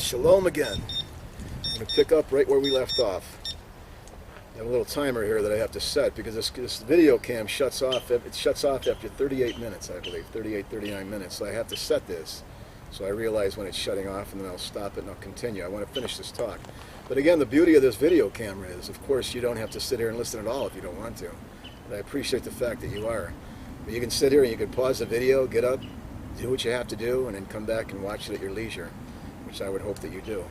Shalom again. I'm going to pick up right where we left off. I have a little timer here that I have to set because this video cam shuts off. It shuts off after 38 minutes, I believe, 39 minutes. So I have to set this so I realize when it's shutting off, and then I'll stop it and I'll continue. I want to finish this talk. But again, the beauty of this video camera is, of course, you don't have to sit here and listen at all if you don't want to. And I appreciate the fact that you are. But you can sit here and you can pause the video, get up, do what you have to do, and then come back and watch it at your leisure, which I would hope that you do.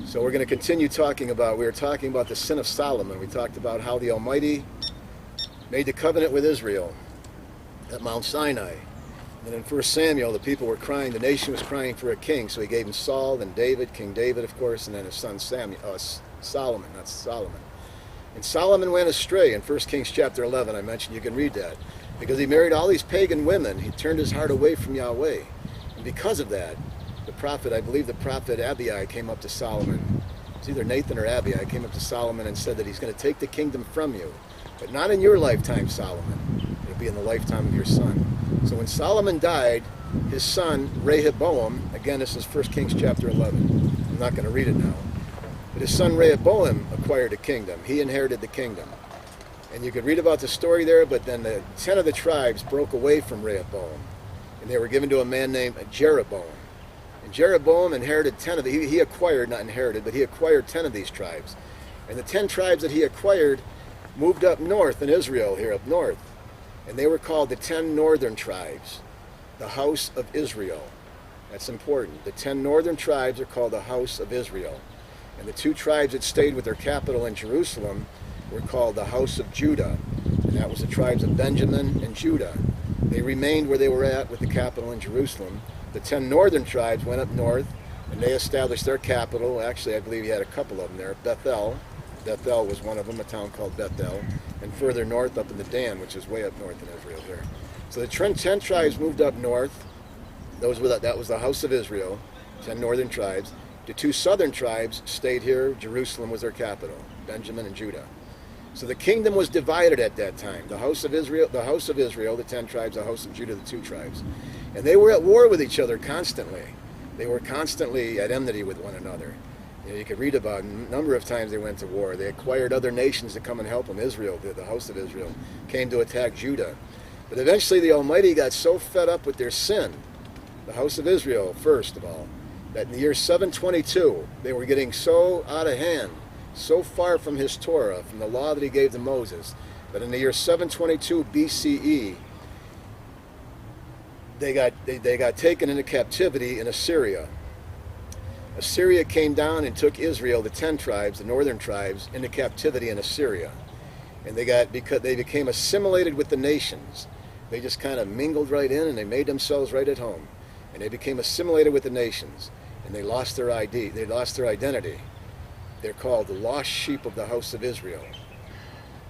So we're going to continue talking about, we were talking about the sin of Solomon. We talked about how the Almighty made the covenant with Israel at Mount Sinai. And in 1 Samuel, the people were crying, the nation was crying for a king, so he gave him Saul, then David, King David, of course, and then his son Solomon, not Solomon. And Solomon went astray in 1 Kings chapter 11, I mentioned, you can read that, because he married all these pagan women. He turned his heart away from Yahweh. And because of that, the prophet, I believe the prophet Abiah came up to Solomon. It's either Nathan or Abiah came up to Solomon and said that he's going to take the kingdom from you, but not in your lifetime, Solomon. It'll be in the lifetime of your son. So when Solomon died, his son Rehoboam, again this is 1 Kings chapter 11, I'm not going to read it now, but his son Rehoboam acquired a kingdom. He inherited the kingdom. And you could read about the story there, but then the 10 of the tribes broke away from Rehoboam, and they were given to a man named Jeroboam. And Jeroboam inherited 10 of he acquired, not inherited, but he acquired 10 of these tribes. And the 10 tribes that he acquired moved up north in Israel, here up north. And they were called the 10 northern tribes, the house of Israel. That's important. The 10 northern tribes are called the house of Israel. And the 2 tribes that stayed with their capital in Jerusalem were called the house of Judah. And that was the tribes of Benjamin and Judah. They remained where they were at with the capital in Jerusalem. The 10 northern tribes went up north, and they established their capital. Actually, I believe you had a couple of them there. Bethel. Bethel was one of them, a town called Bethel. And further north up in the Dan, which is way up north in Israel here. So the 10 tribes moved up north. That was the house of Israel, 10 northern tribes. The 2 southern tribes stayed here. Jerusalem was their capital, Benjamin and Judah. So the kingdom was divided at that time. The house of Israel, the 10 tribes, the house of Judah, the 2 tribes. And they were at war with each other constantly. They were constantly at enmity with one another. You could read about a number of times they went to war. They acquired other nations to come and help them. Israel, the house of Israel, came to attack Judah. But eventually the Almighty got so fed up with their sin, the house of Israel first of all, that in the year 722, they were getting so out of hand, so far from his Torah, from the law that he gave to Moses, that in the year 722 BCE, they got taken into captivity in Assyria. Assyria came down and took Israel, the 10 tribes, the northern tribes, into captivity in Assyria. And because they became assimilated with the nations. They just kind of mingled right in, and they made themselves right at home. And they became assimilated with the nations. And they lost their ID. They lost their identity. They're called the lost sheep of the house of Israel.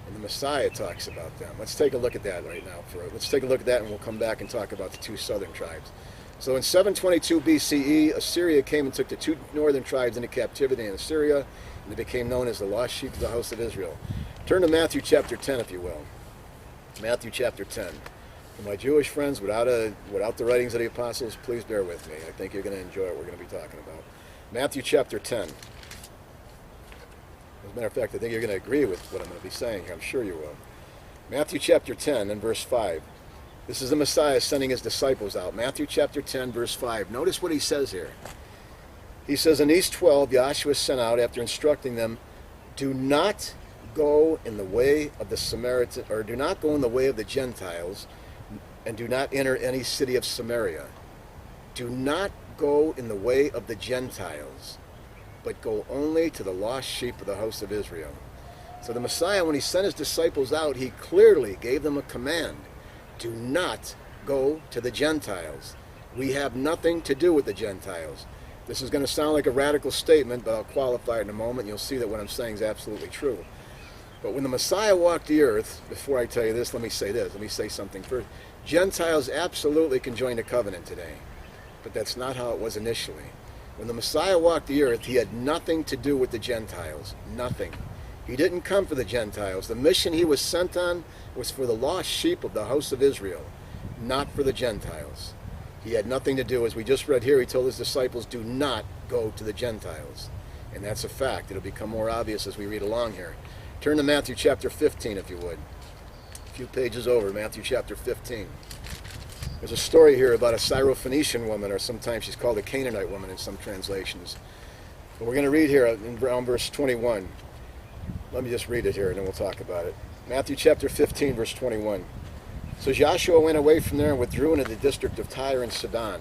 And the Messiah talks about them. Let's take a look at that right now. Let's take a look at that, and we'll come back and talk about the 2 southern tribes. So in 722 BCE, Assyria came and took the 2 northern tribes into captivity in Assyria, and they became known as the lost sheep of the house of Israel. Turn to Matthew chapter 10, if you will. Matthew chapter 10. For my Jewish friends, without the writings of the apostles, please bear with me. I think you're going to enjoy what we're going to be talking about. Matthew chapter 10. As a matter of fact, I think you're going to agree with what I'm going to be saying here. I'm sure you will. Matthew chapter 10 and verse 5. This is the Messiah sending his disciples out. Matthew chapter 10, verse 5. Notice what he says here. He says, "In these 12, Yahshua sent out after instructing them, do not go in the way of the Samaritan, or do not go in the way of the Gentiles, and do not enter any city of Samaria. Do not go in the way of the Gentiles, but go only to the lost sheep of the house of Israel." So the Messiah, when he sent his disciples out, he clearly gave them a command. Do not go to the Gentiles. We have nothing to do with the Gentiles. This is going to sound like a radical statement, but I'll qualify it in a moment. You'll see that what I'm saying is absolutely true. But when the Messiah walked the earth, before I tell you this, let me say something first. Gentiles absolutely can join the covenant today, but that's not how it was initially. When the Messiah walked the earth, he had nothing to do with the Gentiles. Nothing. He didn't come for the Gentiles. The mission he was sent on was for the lost sheep of the house of Israel, not for the Gentiles. He had nothing to do. As we just read here, he told his disciples, do not go to the Gentiles. And that's a fact. It'll become more obvious as we read along here. Turn to Matthew chapter 15, if you would. A few pages over, Matthew chapter 15. There's a story here about a Syrophoenician woman, or sometimes she's called a Canaanite woman in some translations. But we're going to read here in around verse 21. Let me just read it here, and then we'll talk about it. Matthew chapter 15, verse 21. So Joshua went away from there and withdrew into the district of Tyre and Sidon.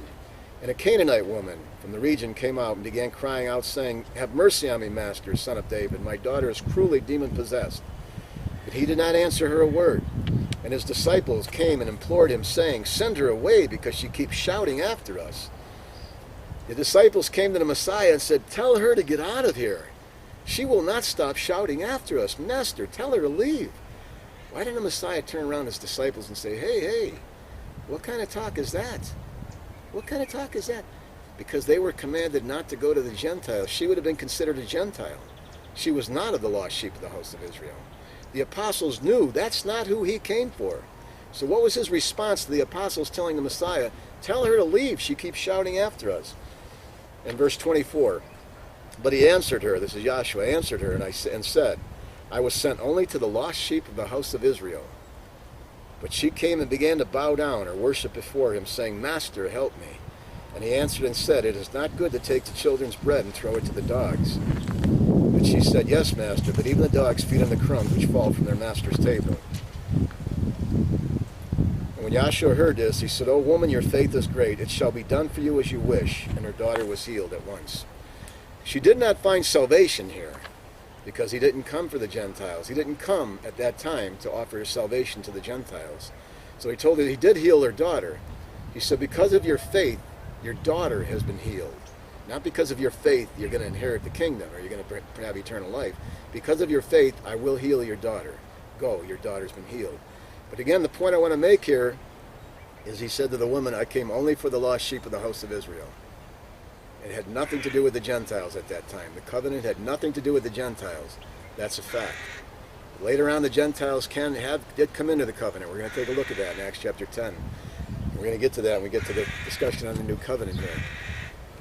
And a Canaanite woman from the region came out and began crying out, saying, have mercy on me, Master, son of David. My daughter is cruelly demon-possessed. But he did not answer her a word. And his disciples came and implored him, saying, send her away, because she keeps shouting after us. The disciples came to the Messiah and said, tell her to get out of here. She will not stop shouting after us. Master, tell her to leave. Why didn't the Messiah turn around to his disciples and say, hey, what kind of talk is that? What kind of talk is that? Because they were commanded not to go to the Gentiles. She would have been considered a Gentile. She was not of the lost sheep of the house of Israel. The apostles knew that's not who he came for. So what was his response to the apostles telling the Messiah, tell her to leave, she keeps shouting after us? In verse 24, but he answered her, this is Joshua, answered her and said, I was sent only to the lost sheep of the house of Israel. But she came and began to bow down or worship before him, saying, Master, help me. And he answered and said, it is not good to take the children's bread and throw it to the dogs. But she said, yes, Master, but even the dogs feed on the crumbs which fall from their master's table. And when Joshua heard this, he said, O woman, your faith is great. It shall be done for you as you wish. And her daughter was healed at once. She did not find salvation here, because he didn't come for the Gentiles. He didn't come at that time to offer his salvation to the Gentiles. So he told her he did heal her daughter. He said, because of your faith, your daughter has been healed. Not because of your faith you're going to inherit the kingdom or you're going to have eternal life. Because of your faith, I will heal your daughter. Go, your daughter's been healed. But again, the point I want to make here is he said to the woman, I came only for the lost sheep of the house of Israel. It had nothing to do with the Gentiles at that time. The covenant had nothing to do with the Gentiles. That's a fact. Later on, the Gentiles did come into the covenant. We're going to take a look at that in Acts chapter 10. We're going to get to that when we get to the discussion on the new covenant here.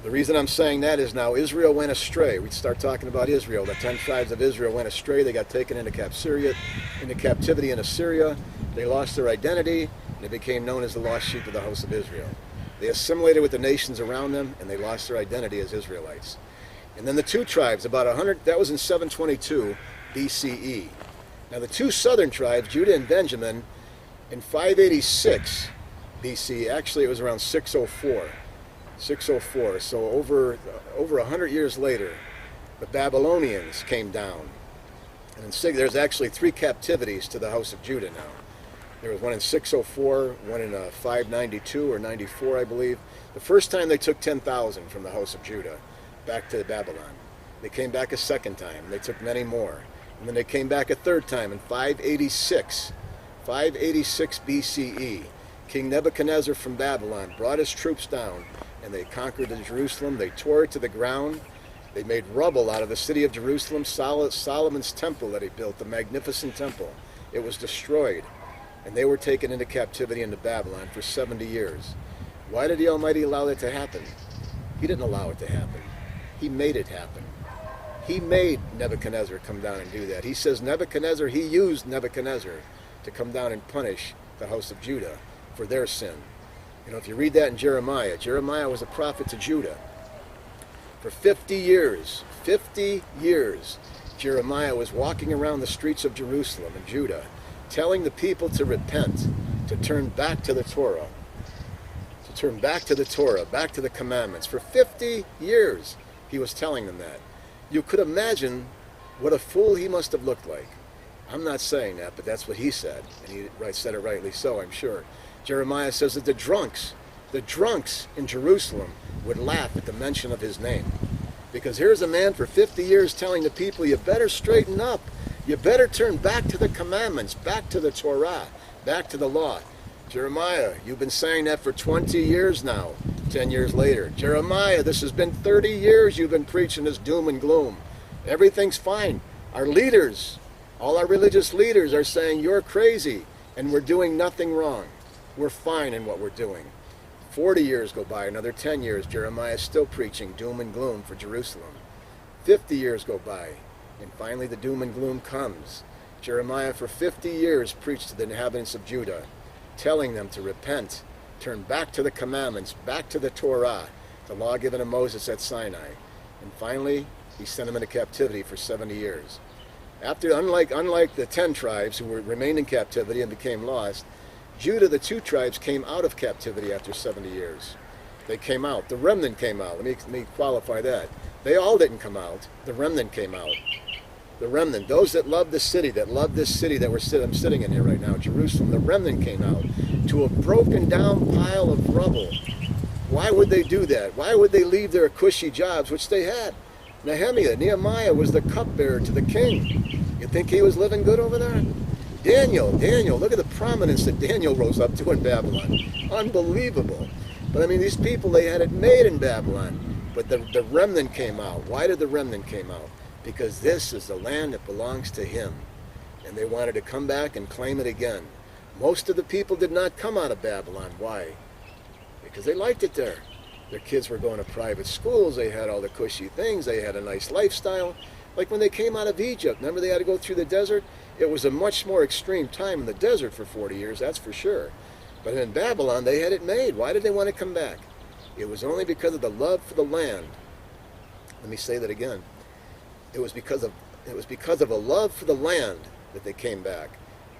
The reason I'm saying that is now Israel went astray. We start talking about Israel. The 10 tribes of Israel went astray. They got taken into captivity in Assyria. They lost their identity, and they became known as the lost sheep of the house of Israel. They assimilated with the nations around them, and they lost their identity as Israelites. And then the two tribes, about 100, that was in 722 BCE. Now the two southern tribes, Judah and Benjamin, in 586 BC, actually it was around 604. 604, so over 100 years later, the Babylonians came down. And there's actually 3 captivities to the house of Judah now. There was one in 604, one in 592 or 94, I believe. The first time they took 10,000 from the house of Judah back to Babylon. They came back a second time. They took many more. And then they came back a third time in 586 BCE. King Nebuchadnezzar from Babylon brought his troops down, and they conquered Jerusalem. They tore it to the ground. They made rubble out of the city of Jerusalem. Solomon's temple that he built, the magnificent temple, it was destroyed. And they were taken into captivity into Babylon for 70 years. Why did the Almighty allow that to happen? He didn't allow it to happen. He made it happen. He made Nebuchadnezzar come down and do that. He says he used Nebuchadnezzar to come down and punish the house of Judah for their sin. You know, if you read that in Jeremiah was a prophet to Judah. For 50 years, Jeremiah was walking around the streets of Jerusalem and Judah, telling the people to repent, to turn back to the Torah, back to the commandments. For 50 years, he was telling them that. You could imagine what a fool he must have looked like. I'm not saying that, but that's what he said, and he said it rightly so, I'm sure. Jeremiah says that the drunks in Jerusalem would laugh at the mention of his name. Because here's a man for 50 years telling the people, you better straighten up. You better turn back to the commandments, back to the Torah, back to the law. Jeremiah, you've been saying that for 20 years now, 10 years later. Jeremiah, this has been 30 years you've been preaching this doom and gloom. Everything's fine. Our leaders, all our religious leaders are saying you're crazy and we're doing nothing wrong. We're fine in what we're doing. 40 years go by, another 10 years, Jeremiah is still preaching doom and gloom for Jerusalem. 50 years go by, and finally the doom and gloom comes. Jeremiah for 50 years preached to the inhabitants of Judah, telling them to repent, turn back to the commandments, back to the Torah, the law given to Moses at Sinai. And finally, he sent them into captivity for 70 years. After, unlike the 10 tribes who remained in captivity and became lost, Judah, the 2 tribes, came out of captivity after 70 years. They came out. The remnant came out. Let me qualify that. They all didn't come out. The remnant came out. The remnant, those that loved the city, that loved this city that I'm sitting in here right now, Jerusalem, the remnant came out to a broken down pile of rubble. Why would they do that? Why would they leave their cushy jobs, which they had? Nehemiah was the cupbearer to the king. You think he was living good over there? Daniel, look at the prominence that Daniel rose up to in Babylon. Unbelievable. But I mean, these people, they had it made in Babylon. But the remnant came out. Why did the remnant came out? Because this is the land that belongs to him. And they wanted to come back and claim it again. Most of the people did not come out of Babylon. Why? Because they liked it there. Their kids were going to private schools. They had all the cushy things. They had a nice lifestyle. Like when they came out of Egypt, remember they had to go through the desert? It was a much more extreme time in the desert for 40 years, that's for sure. But in Babylon, they had it made. Why did they want to come back? It was only because of the love for the land. Let me say that again. It was because of a love for the land that they came back.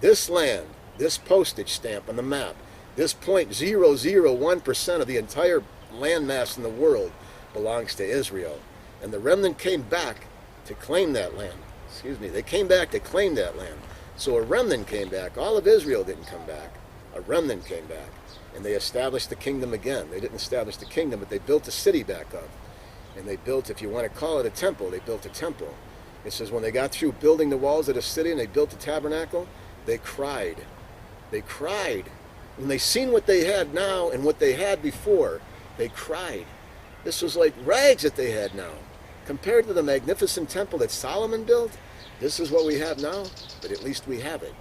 This land, this postage stamp on the map, this 0.001% of the entire landmass in the world belongs to Israel. And the remnant came back to claim that land. They came back to claim that land. So a remnant came back. All of Israel didn't come back. A remnant came back. And they established the kingdom again. They didn't establish the kingdom, but they built a city back up. And they built, if you want to call it a temple, they built a temple. It says when they got through building the walls of the city and they built the tabernacle, they cried. They cried. When they seen what they had now and what they had before, they cried. This was like rags that they had now. Compared to the magnificent temple that Solomon built, this is what we have now, but at least we have it.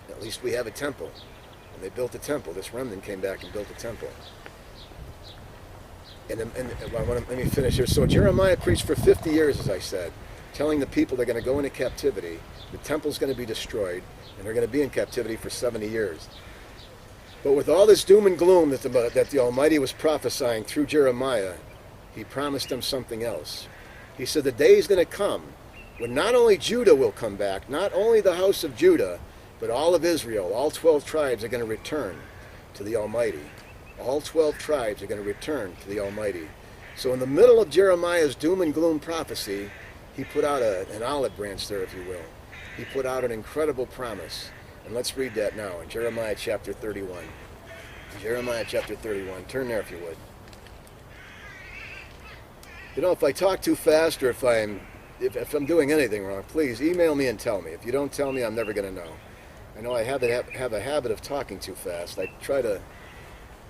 At least we have a temple. And they built a temple. This remnant came back and built a temple. Let me finish here. So Jeremiah preached for 50 years, as I said, telling the people they're going to go into captivity, the temple's going to be destroyed, and they're going to be in captivity for 70 years. But with all this doom and gloom that the Almighty was prophesying through Jeremiah, he promised them something else. He said the day is going to come when not only Judah will come back, not only the house of Judah, but all of Israel, all 12 tribes are going to return to the Almighty. All 12 tribes are going to return to the Almighty. So in the middle of Jeremiah's doom and gloom prophecy, he put out an olive branch there, if you will. He put out an incredible promise. And let's read that now in Jeremiah chapter 31. Jeremiah chapter 31. Turn there if you would. You know, if I talk too fast or if I'm doing anything wrong, please email me and tell me. If you don't tell me, I'm never going to know. I know I have a habit of talking too fast. I try to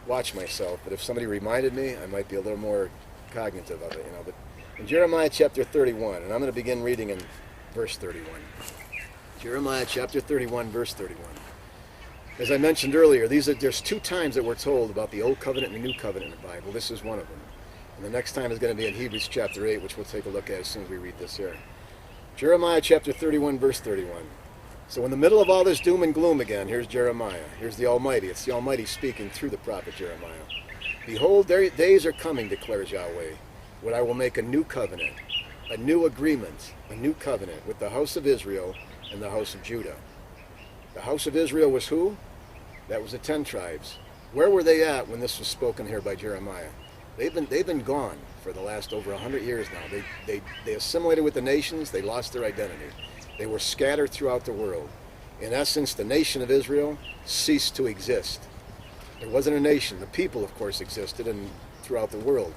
watch myself, but if somebody reminded me, I might be a little more cognitive of it, you know. But in Jeremiah chapter 31, and I'm going to begin reading in verse 31. Jeremiah chapter 31, verse 31. As I mentioned earlier, there's 2 times that we're told about the Old Covenant and the New Covenant in the Bible. This is one of them. And the next time is going to be in Hebrews chapter 8, which we'll take a look at as soon as we read this here. Jeremiah chapter 31, verse 31. So in the middle of all this doom and gloom again, here's Jeremiah. Here's the Almighty. It's the Almighty speaking through the prophet Jeremiah. Behold, days are coming, declares Yahweh, when I will make a new covenant, a new agreement, a new covenant with the house of Israel and the house of Judah. The house of Israel was who? That was the 10 tribes. Where were they at when this was spoken here by Jeremiah? They've been gone for the last over 100 years now. They assimilated with the nations. They lost their identity. They were scattered throughout the world. In essence, the nation of Israel ceased to exist. There wasn't a nation. The people, of course, existed throughout the world.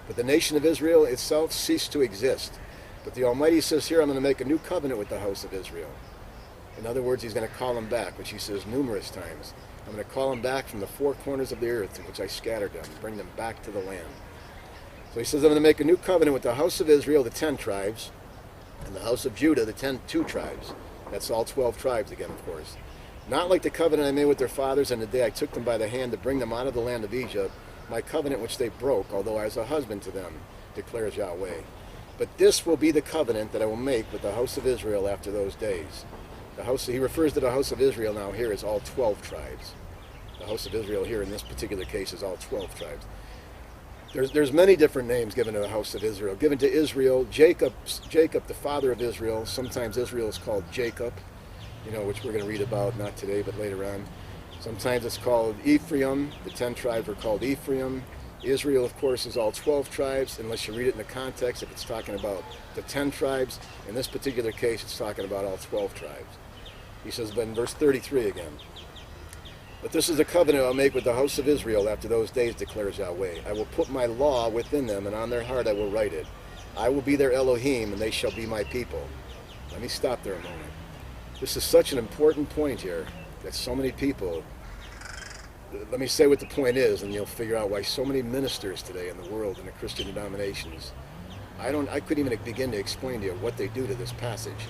But the nation of Israel itself ceased to exist. But the Almighty says here, I'm going to make a new covenant with the house of Israel. In other words, he's going to call them back, which he says numerous times. I'm going to call them back from the 4 corners of the earth in which I scattered them, bring them back to the land. So he says, I'm going to make a new covenant with the house of Israel, the 10 tribes, and the house of Judah, the 2 tribes. That's all 12 tribes again, of course. Not like the covenant I made with their fathers in the day I took them by the hand to bring them out of the land of Egypt, my covenant which they broke, although I was a husband to them, declares Yahweh. But this will be the covenant that I will make with the house of Israel after those days. He refers to the house of Israel now here as all 12 tribes. The house of Israel here in this particular case is all 12 tribes. There's many different names given to the house of Israel. Given to Israel, Jacob, the father of Israel. Sometimes Israel is called Jacob, which we're going to read about, not today, but later on. Sometimes it's called Ephraim. The 10 tribes are called Ephraim. Israel, of course, is all 12 tribes, unless you read it in the context, if it's talking about the 10 tribes. In this particular case, it's talking about all 12 tribes. He says, but in verse 33 again, but this is the covenant I'll make with the house of Israel after those days, declares Yahweh. I will put my law within them, and on their heart I will write it. I will be their Elohim, and they shall be my people. Let me stop there a moment. This is such an important point here that so many people, let me say what the point is, and you'll figure out why so many ministers today in the world, in the Christian denominations, I couldn't even begin to explain to you what they do to this passage.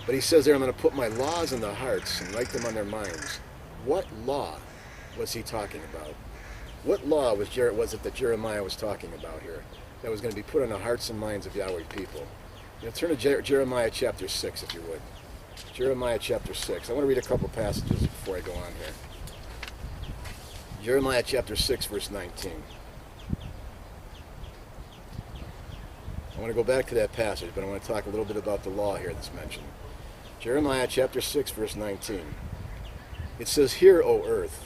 But he says there, I'm going to put my laws in their hearts and write them on their minds. What law was he talking about? What law was it that Jeremiah was talking about here that was going to be put on the hearts and minds of Yahweh's people? Turn to Jeremiah chapter 6, if you would. Jeremiah chapter 6. I want to read a couple passages before I go on here. Jeremiah chapter 6, verse 19. I want to go back to that passage, but I want to talk a little bit about the law here that's mentioned. Jeremiah chapter 6, verse 19. It says, Hear, O earth,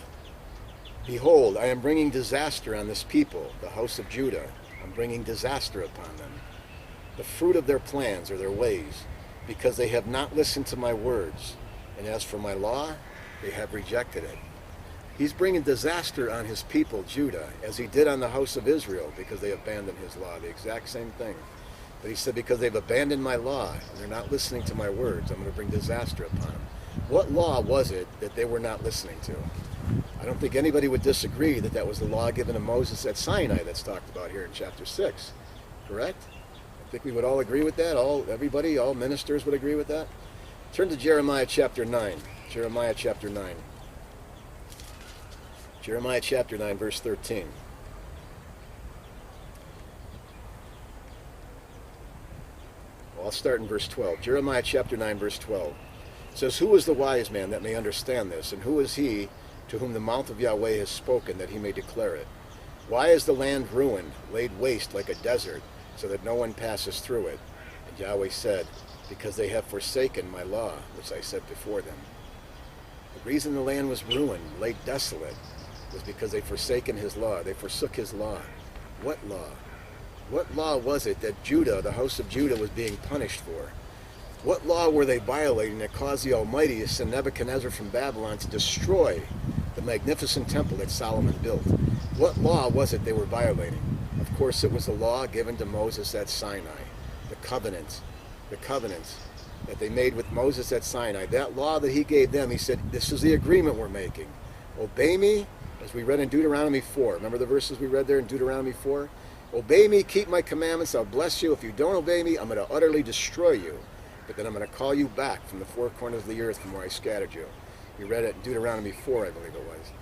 behold, I am bringing disaster on this people, the house of Judah. I'm bringing disaster upon them. The fruit of their plans or their ways, because they have not listened to my words. And as for my law, they have rejected it. He's bringing disaster on his people, Judah, as he did on the house of Israel, because they abandoned his law. The exact same thing. But he said, because they've abandoned my law, and they're not listening to my words, I'm going to bring disaster upon them. What law was it that they were not listening to? I don't think anybody would disagree that that was the law given to Moses at Sinai that's talked about here in chapter 6. Correct? I think we would all agree with that. Everybody, all ministers would agree with that. Turn to Jeremiah chapter 9. Jeremiah chapter 9. Jeremiah chapter 9, verse 13. Well, I'll start in verse 12. Jeremiah chapter 9, verse 12. It says, Who is the wise man that may understand this, and who is he to whom the mouth of Yahweh has spoken that he may declare it? Why is the land ruined, laid waste like a desert, so that no one passes through it? And Yahweh said, Because they have forsaken my law, which I set before them. The reason the land was ruined, laid desolate, was because they forsaken his law. They forsook his law. What law? What law was it that Judah, the house of Judah, was being punished for? What law were they violating that caused the Almighty to send Nebuchadnezzar from Babylon to destroy the magnificent temple that Solomon built? What law was it they were violating? Of course, it was the law given to Moses at Sinai, the covenant that they made with Moses at Sinai. That law that he gave them, he said, this is the agreement we're making. Obey me, as we read in Deuteronomy 4. Remember the verses we read there in Deuteronomy 4? Obey me, keep my commandments, I'll bless you. If you don't obey me, I'm going to utterly destroy you. But then I'm going to call you back from the four corners of the earth from where I scattered you. We read it in Deuteronomy 4, I believe it was.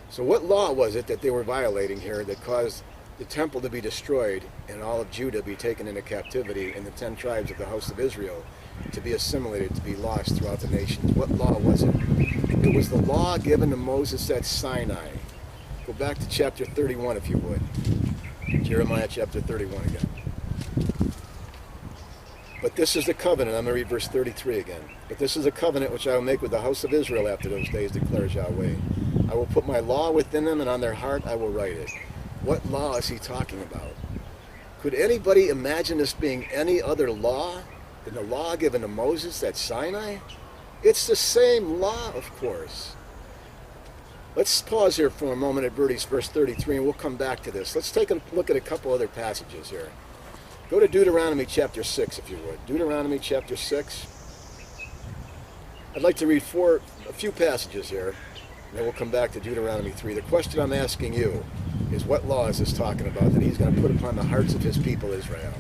So what law was it that they were violating here that caused the temple to be destroyed and all of Judah be taken into captivity and the 10 tribes of the house of Israel to be assimilated, to be lost throughout the nations? What law was it? It was the law given to Moses at Sinai. Go back to chapter 31 if you would. Jeremiah chapter 31 again. But this is the covenant. I'm going to read verse 33 again. But this is a covenant which I will make with the house of Israel after those days, declares Yahweh. I will put my law within them, and on their heart I will write it. What law is he talking about? Could anybody imagine this being any other law than the law given to Moses at Sinai? It's the same law, of course. Let's pause here for a moment at verse 33, and we'll come back to this. Let's take a look at a couple other passages here. Go to Deuteronomy chapter 6, if you would. Deuteronomy chapter 6. I'd like to read a few passages here, and then we'll come back to Deuteronomy 3. The question I'm asking you is, what law is this talking about that he's going to put upon the hearts of his people Israel?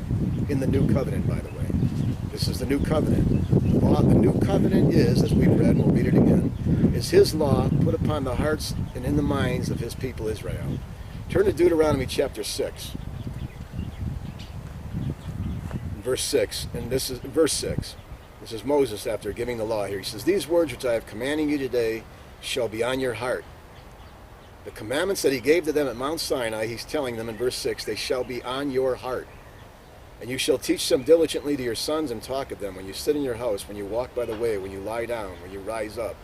In the new covenant, by the way. This is the new covenant. The new covenant is, as we've read, and we'll read it again, is his law put upon the hearts and in the minds of his people Israel. Turn to Deuteronomy chapter 6. Verse 6, and this is verse 6. This is Moses after giving the law here. He says, "These words which I have commanding you today shall be on your heart." The commandments that he gave to them at Mount Sinai, he's telling them in verse 6, they shall be on your heart. And you shall teach them diligently to your sons and talk of them when you sit in your house, when you walk by the way, when you lie down, when you rise up.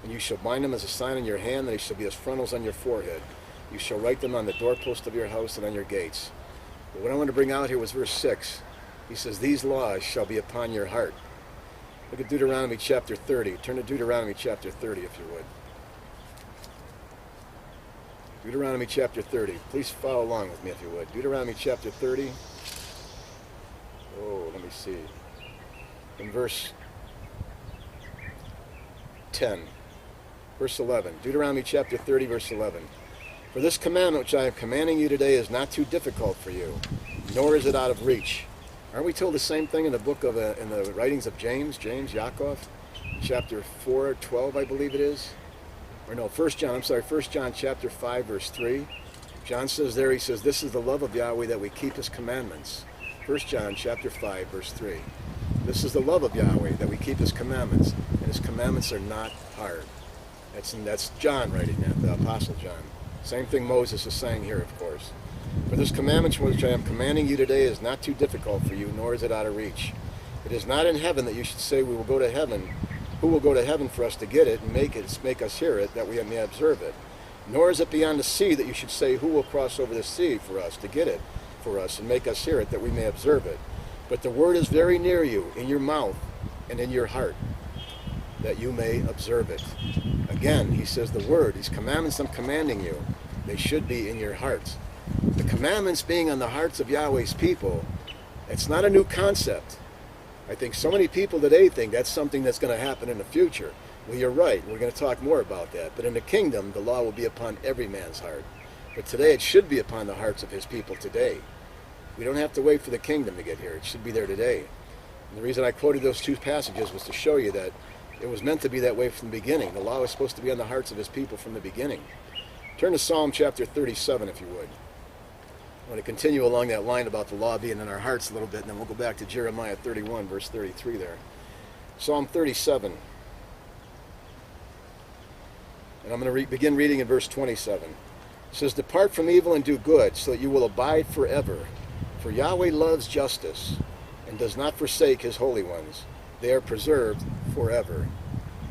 And you shall bind them as a sign on your hand, and they shall be as frontals on your forehead. You shall write them on the doorpost of your house and on your gates. But what I want to bring out here was verse 6. He says, "These laws shall be upon your heart." Look at Deuteronomy chapter 30. Turn to Deuteronomy chapter 30 if you would. Deuteronomy chapter 30. Please follow along with me if you would. Deuteronomy chapter 30. Oh, let me see. In verse 10. Verse 11. Deuteronomy chapter 30, verse 11. "For this commandment which I am commanding you today is not too difficult for you, nor is it out of reach." Aren't we told the same thing in the book of, in the writings of James, Yaakov, chapter 4, 12, I believe it is? Or no, 1 John chapter 5, verse 3. John says there, he says, "This is the love of Yahweh, that we keep his commandments." 1 John chapter 5, verse 3. This is the love of Yahweh, that we keep his commandments, and his commandments are not hard. That's John writing that, the Apostle John. Same thing Moses is saying here, of course. "For this commandment which I am commanding you today is not too difficult for you, nor is it out of reach. It is not in heaven that you should say, we will go to heaven. Who will go to heaven for us to get it and make us hear it, that we may observe it? Nor is it beyond the sea that you should say, who will cross over the sea for us to get it for us and make us hear it, that we may observe it? But the word is very near you, in your mouth and in your heart, that you may observe it." Again, he says the word, these commandments I'm commanding you, they should be in your hearts. The commandments being on the hearts of Yahweh's people, it's not a new concept. I think so many people today think that's something that's going to happen in the future. Well, you're right. We're going to talk more about that. But in the kingdom, the law will be upon every man's heart. But today, it should be upon the hearts of his people today. We don't have to wait for the kingdom to get here. It should be there today. And the reason I quoted those two passages was to show you that it was meant to be that way from the beginning. The law was supposed to be on the hearts of his people from the beginning. Turn to Psalm chapter 37, if you would. I want to continue along that line about the law being in our hearts a little bit, and then we'll go back to Jeremiah 31, verse 33 there. Psalm 37. And I'm going to begin reading in verse 27. It says, "Depart from evil and do good, so that you will abide forever. For Yahweh loves justice, and does not forsake his holy ones. They are preserved forever."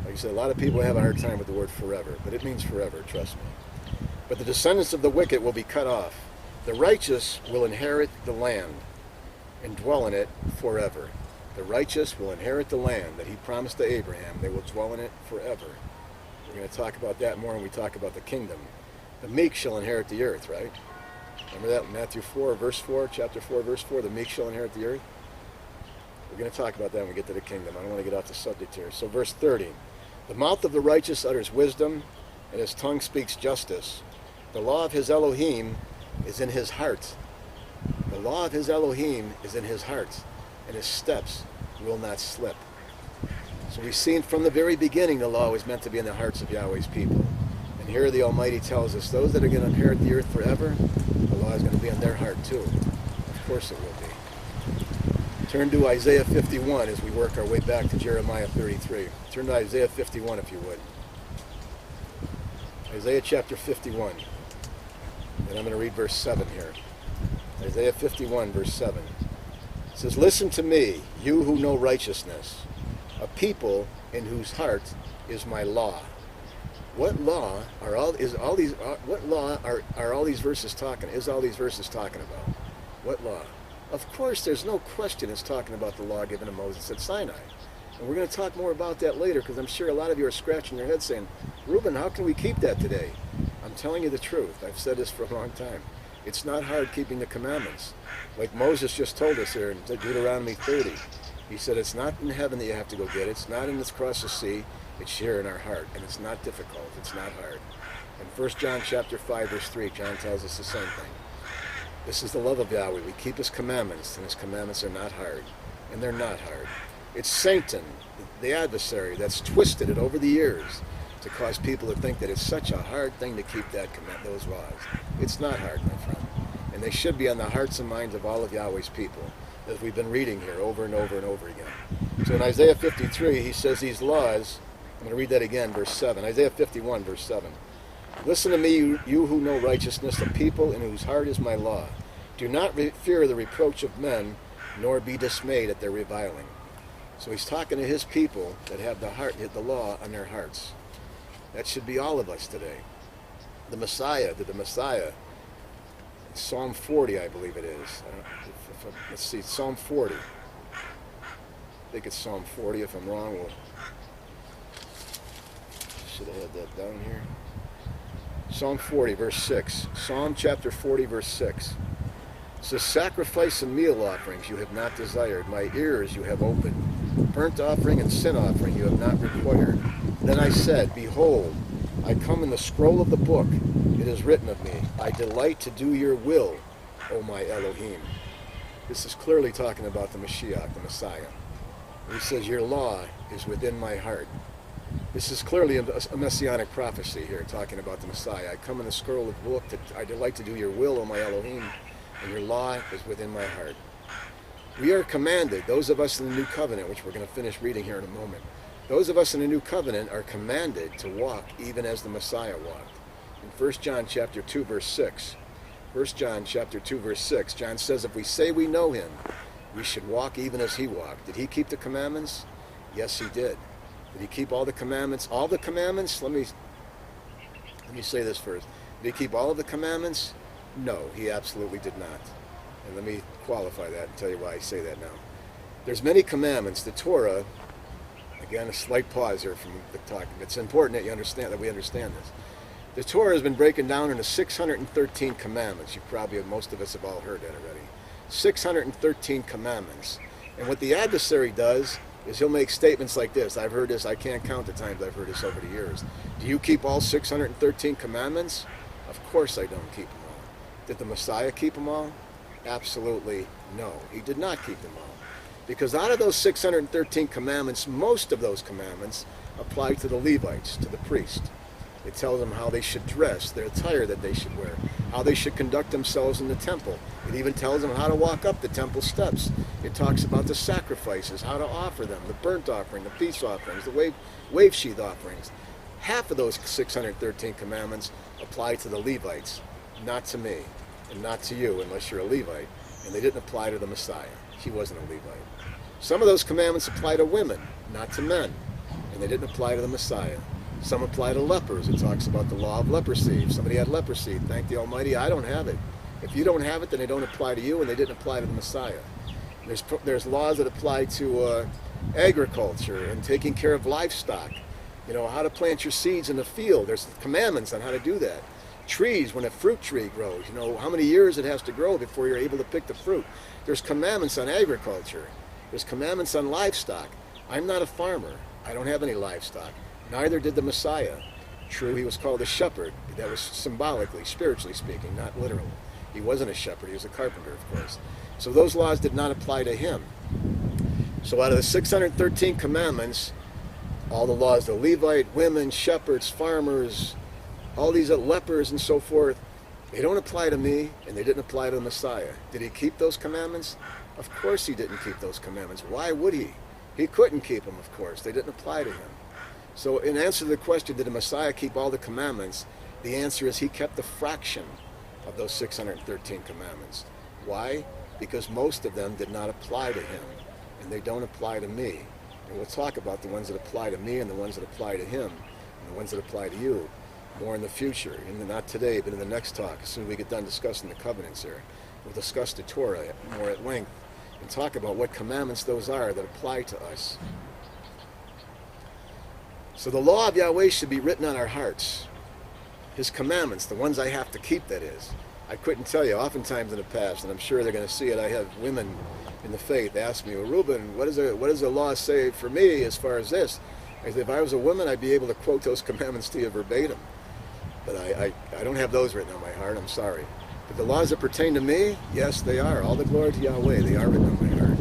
Like I said, a lot of people have a hard time with the word forever, but it means forever, trust me. "But the descendants of the wicked will be cut off. The righteous will inherit the land and dwell in it forever." The righteous will inherit the land that he promised to Abraham. They will dwell in it forever. We're going to talk about that more when we talk about the kingdom. The meek shall inherit the earth, right? Remember that in Matthew 4, verse 4, chapter 4, verse 4, the meek shall inherit the earth? We're going to talk about that when we get to the kingdom. I don't want to get off the subject here. So verse 30, "The mouth of the righteous utters wisdom, and his tongue speaks justice. The law of his Elohim is in his heart." The law of his Elohim is in his heart, and his steps will not slip. So we've seen from the very beginning the law was meant to be in the hearts of Yahweh's people. And here the Almighty tells us those that are going to inherit the earth forever, the law is going to be in their heart too. Of course it will be. Turn to Isaiah 51 as we work our way back to Jeremiah 33. Turn to Isaiah 51 if you would. Isaiah chapter 51. And I'm going to read verse 7 here. Isaiah 51, verse 7. It says, "Listen to me, you who know righteousness, a people in whose heart is my law." What law are all these verses talking about? What law? Of course, there's no question it's talking about the law given to Moses at Sinai. And we're going to talk more about that later, because I'm sure a lot of you are scratching your head saying, "Reuben, how can we keep that today?" I'm telling you the truth. I've said this for a long time. It's not hard keeping the commandments. Like Moses just told us here in Deuteronomy 30. He said it's not in heaven that you have to go get it. It's not across the sea. It's here in our heart. And it's not difficult. It's not hard. In 1 John chapter 5, verse 3, John tells us the same thing. This is the love of Yahweh. We keep his commandments, and his commandments are not hard. and they're not hard. It's Satan, the adversary, that's twisted it over the years to cause people to think that it's such a hard thing to keep those laws. It's not hard, my friend. And they should be on the hearts and minds of all of Yahweh's people, as we've been reading here over and over and over again. So in Isaiah 53, he says these laws, I'm going to read that again, verse 7. Isaiah 51, verse 7. Listen to me, you who know righteousness, the people in whose heart is my law. Do not fear the reproach of men, nor be dismayed at their reviling. So he's talking to his people that have the law on their hearts. That should be all of us today. The Messiah, Psalm 40, I believe it is. Let's see, Psalm 40. I think it's Psalm 40. If I'm wrong, should have had that down here. Psalm 40, verse 6. Psalm chapter 40, verse 6. It says, sacrifice and meal offerings you have not desired. My ears you have opened. Burnt offering and sin offering you have not required. Then I said, behold, I come in the scroll of the book. It is written of me, I delight to do your will, O my Elohim. This is clearly talking about the Mashiach, the Messiah. He says, your law is within my heart. This is clearly a messianic prophecy here, talking about the Messiah. I come in the scroll of the book, I delight to do your will, O my Elohim, and your law is within my heart. We are commanded, those of us in the New Covenant, which we're going to finish reading here in a moment, those of us in the New Covenant are commanded to walk even as the Messiah walked. In 1 John chapter 2, verse 6, 1 John chapter 2, verse 6, John says, if we say we know him, we should walk even as he walked. Did he keep the commandments? Yes, he did. Did he keep all the commandments? All the commandments? Let me say this first. Did he keep all of the commandments? No, he absolutely did not. And let me qualify that and tell you why I say that now. There's many commandments. The Torah, again, a slight pause here from the talk. It's important that we understand this. The Torah has been broken down into 613 commandments. Most of us have all heard that already. 613 commandments. And what the adversary does is he'll make statements like this. I've heard this, I can't count the times I've heard this over the years. Do you keep all 613 commandments? Of course I don't keep them all. Did the Messiah keep them all? Absolutely no. He did not keep them all. Because out of those 613 commandments, most of those commandments apply to the Levites, to the priest. It tells them how they should dress, their attire that they should wear, how they should conduct themselves in the temple. It even tells them how to walk up the temple steps. It talks about the sacrifices, how to offer them, the burnt offering, the peace offerings, the wave sheath offerings. Half of those 613 commandments apply to the Levites, not to me, and not to you unless you're a Levite. And they didn't apply to the Messiah. He wasn't a Levite. Some of those commandments apply to women, not to men, and they didn't apply to the Messiah. Some apply to lepers. It talks about the law of leprosy. If somebody had leprosy, thank the Almighty, I don't have it. If you don't have it, then they don't apply to you, and they didn't apply to the Messiah. There's laws that apply to agriculture and taking care of livestock. You know, how to plant your seeds in the field. There's commandments on how to do that. Trees, when a fruit tree grows, you know, how many years it has to grow before you're able to pick the fruit. There's commandments on agriculture. There's commandments on livestock. I'm not a farmer. I don't have any livestock. Neither did the Messiah. True, he was called a shepherd. That was symbolically, spiritually speaking, not literally. He wasn't a shepherd. He was a carpenter, of course. So those laws did not apply to him. So out of the 613 commandments, all the laws, the Levite, women, shepherds, farmers, all these lepers and so forth, they don't apply to me, and they didn't apply to the Messiah. Did he keep those commandments? Of course he didn't keep those commandments. Why would he? He couldn't keep them, of course. They didn't apply to him. So in answer to the question, did the Messiah keep all the commandments? The answer is he kept a fraction of those 613 commandments. Why? Because most of them did not apply to him, and they don't apply to me. And we'll talk about the ones that apply to me and the ones that apply to him and the ones that apply to you more in the future, not today, but in the next talk, as soon as we get done discussing the covenants here. We'll discuss the Torah more at length and talk about what commandments those are that apply to us. So the law of Yahweh should be written on our hearts. His commandments, the ones I have to keep, that is. I couldn't tell you, oftentimes in the past, and I'm sure they're going to see it, I have women in the faith ask me, well, Reuben, what does the law say for me as far as this? I said, if I was a woman, I'd be able to quote those commandments to you verbatim. But I don't have those written on my heart, I'm sorry. But the laws that pertain to me, yes, they are. All the glory to Yahweh, they are written on my heart.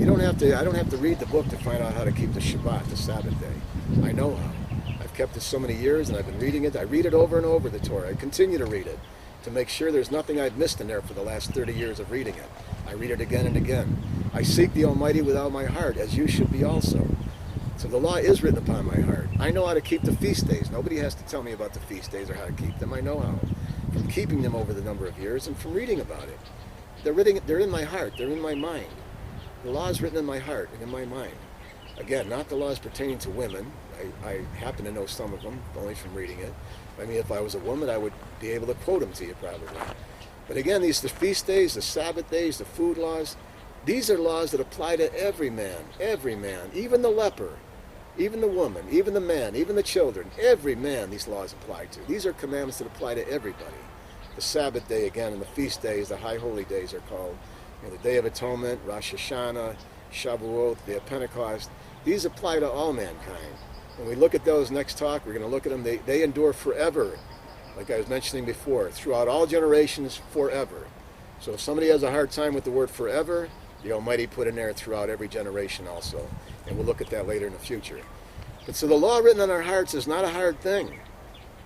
You don't have to. I don't have to read the book to find out how to keep the Shabbat, the Sabbath day. I know how. I've kept it so many years, and I've been reading it. I read it over and over, the Torah. I continue to read it to make sure there's nothing I've missed in there for the last 30 years of reading it. I read it again and again. I seek the Almighty with all my heart, as you should be also. So the law is written upon my heart. I know how to keep the feast days. Nobody has to tell me about the feast days or how to keep them. I know how. From keeping them over the number of years and from reading about it. They're in my heart. They're in my mind. The law is written in my heart and in my mind. Again, not the laws pertaining to women. I happen to know some of them, only from reading it. I mean, if I was a woman, I would be able to quote them to you probably. But again, the feast days, the Sabbath days, the food laws, these are laws that apply to every man, even the leper, even the woman, even the man, even the children. Every man these laws apply to. These are commandments that apply to everybody. The Sabbath day, again, and the feast days, the high holy days are called, the Day of Atonement, Rosh Hashanah, Shavuot, the Day of Pentecost. These apply to all mankind. When we look at those next talk, we're going to look at them. They endure forever, like I was mentioning before, throughout all generations, forever. So if somebody has a hard time with the word forever, the Almighty put in there throughout every generation also. And we'll look at that later in the future. But so the law written on our hearts is not a hard thing.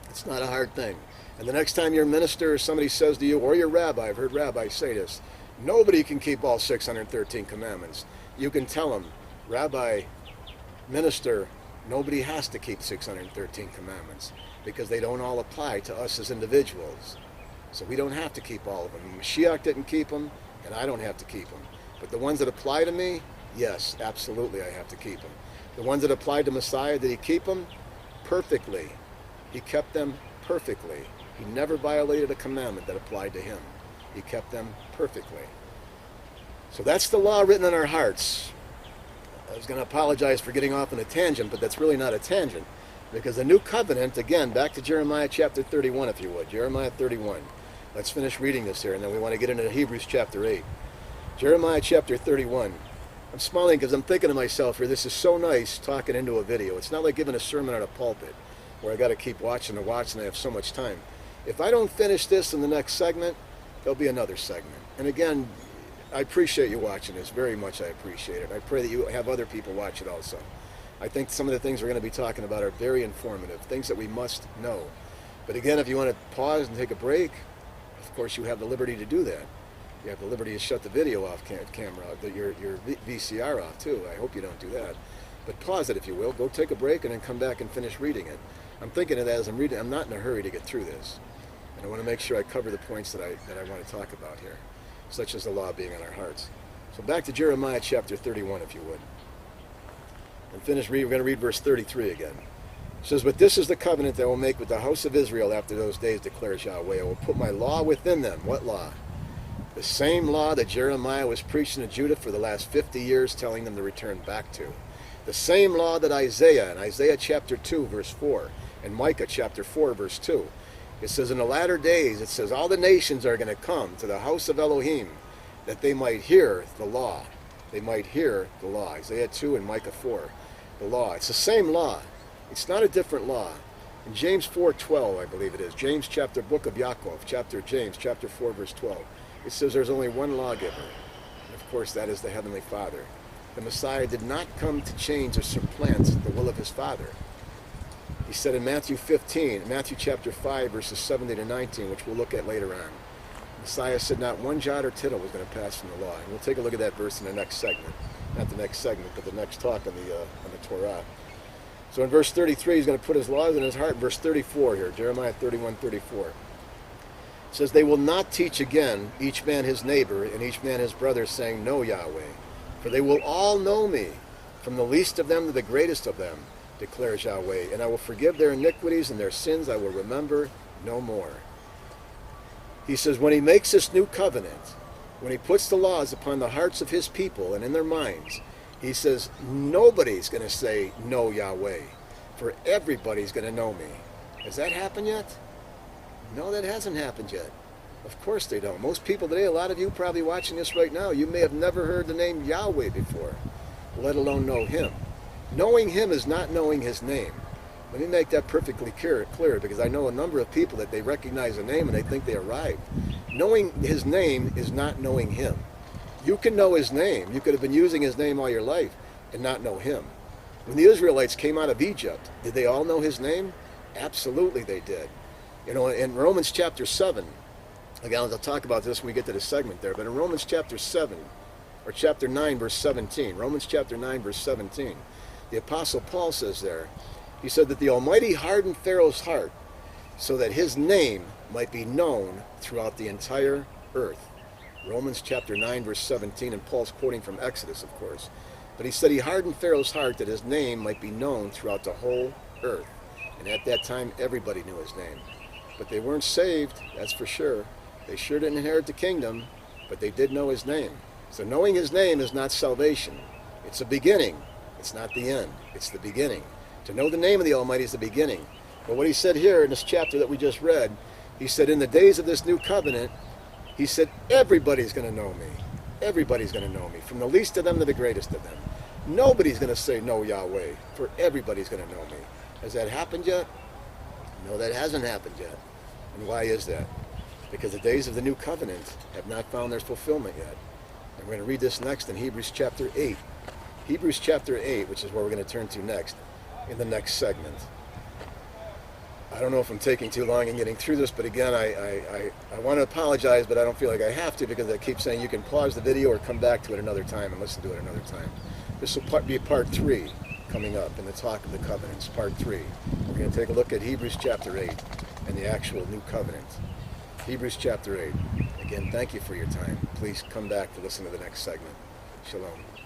It's not a hard thing. And the next time your minister or somebody says to you, or your rabbi, I've heard rabbis say this, nobody can keep all 613 commandments. You can tell them, Rabbi, minister, nobody has to keep 613 commandments because they don't all apply to us as individuals. So we don't have to keep all of them. Mashiach didn't keep them, and I don't have to keep them. But the ones that apply to me, yes, absolutely I have to keep them. The ones that applied to Messiah, did he keep them? Perfectly. He kept them perfectly. He never violated a commandment that applied to him. He kept them perfectly. So that's the law written on our hearts. I was going to apologize for getting off on a tangent, but that's really not a tangent. Because the new covenant, again, back to Jeremiah chapter 31, if you would. Jeremiah 31. Let's finish reading this here, and then we want to get into Hebrews chapter 8. Jeremiah chapter 31. I'm smiling because I'm thinking to myself here, this is so nice talking into a video. It's not like giving a sermon at a pulpit where I got to keep watching and watching and I have so much time. If I don't finish this in the next segment, there'll be another segment. And again, I appreciate you watching this. Very much I appreciate it. I pray that you have other people watch it also. I think some of the things we're going to be talking about are very informative, things that we must know. But again, if you want to pause and take a break, of course you have the liberty to do that. You have the liberty to shut the video off camera, your VCR off too. I hope you don't do that. But pause it if you will. Go take a break and then come back and finish reading it. I'm thinking of that as I'm reading. I'm not in a hurry to get through this. And I want to make sure I cover the points that I want to talk about here, such as the law being in our hearts. So back to Jeremiah chapter 31, if you would. And finish reading. We're going to read verse 33 again. It says, "But this is the covenant that I will make with the house of Israel after those days, declares Yahweh. I will put my law within them." What law? The same law that Jeremiah was preaching to Judah for the last 50 years, telling them to return back to. The same law that Isaiah, in Isaiah chapter 2, verse 4, and Micah chapter 4, verse 2, it says, in the latter days, it says, all the nations are going to come to the house of Elohim, that they might hear the law. They might hear the law. Isaiah 2 and Micah 4, the law. It's the same law. It's not a different law. In James 4:12, I believe it is, book of Yaakov, James chapter 4, verse 12, it says there's only one lawgiver. And of course, that is the Heavenly Father. The Messiah did not come to change or supplant the will of his Father. He said in Matthew chapter 5, verses 17 to 19, which we'll look at later on, Messiah said not one jot or tittle was going to pass from the law. And we'll take a look at that verse in the next segment. Not the next segment, but the next talk on the Torah. So in verse 33, he's going to put his laws in his heart. Verse 34 here, Jeremiah 31:34. It says, they will not teach again each man his neighbor and each man his brother, saying, know Yahweh. For they will all know me, from the least of them to the greatest of them, declares Yahweh. And I will forgive their iniquities, and their sins I will remember no more. He says, when he makes this new covenant, when he puts the laws upon the hearts of his people and in their minds, he says, nobody's going to say, know Yahweh, for everybody's going to know me. Has that happened yet? No, that hasn't happened yet. Of course they don't. Most people today, a lot of you probably watching this right now, you may have never heard the name Yahweh before, let alone know him. Knowing him is not knowing his name. Let me make that perfectly clear, because I know a number of people that they recognize a name and they think they arrived. Knowing his name is not knowing him. You can know his name. You could have been using his name all your life and not know him. When the Israelites came out of Egypt, did they all know his name? Absolutely they did. You know, in Romans chapter 7, again, I'll talk about this when we get to the segment there, but in Romans chapter 7, or chapter 9, verse 17, Romans chapter 9, verse 17, the Apostle Paul says there, he said that the Almighty hardened Pharaoh's heart so that his name might be known throughout the entire earth. Romans chapter 9, verse 17, and Paul's quoting from Exodus, of course. But he said he hardened Pharaoh's heart that his name might be known throughout the whole earth. And at that time, everybody knew his name. But they weren't saved, that's for sure. They sure didn't inherit the kingdom, but they did know his name. So knowing his name is not salvation. It's a beginning. It's not the end. It's the beginning. To know the name of the Almighty is the beginning. But what he said here in this chapter that we just read, he said, in the days of this new covenant, he said, everybody's going to know me. Everybody's going to know me, from the least of them to the greatest of them. Nobody's going to say no Yahweh, for everybody's going to know me. Has that happened yet? No, that hasn't happened yet. And why is that? Because the days of the new covenant have not found their fulfillment yet. And we're going to read this next in Hebrews chapter 8. Hebrews chapter 8, which is where we're going to turn to next, in the next segment. I don't know if I'm taking too long in getting through this, but again, I want to apologize, but I don't feel like I have to, because I keep saying you can pause the video or come back to it another time and listen to it another time. This will be part 3 coming up in the talk of the covenants, part 3. We're going to take a look at Hebrews chapter 8 and the actual new covenant. Hebrews chapter 8. Again, thank you for your time. Please come back to listen to the next segment. Shalom.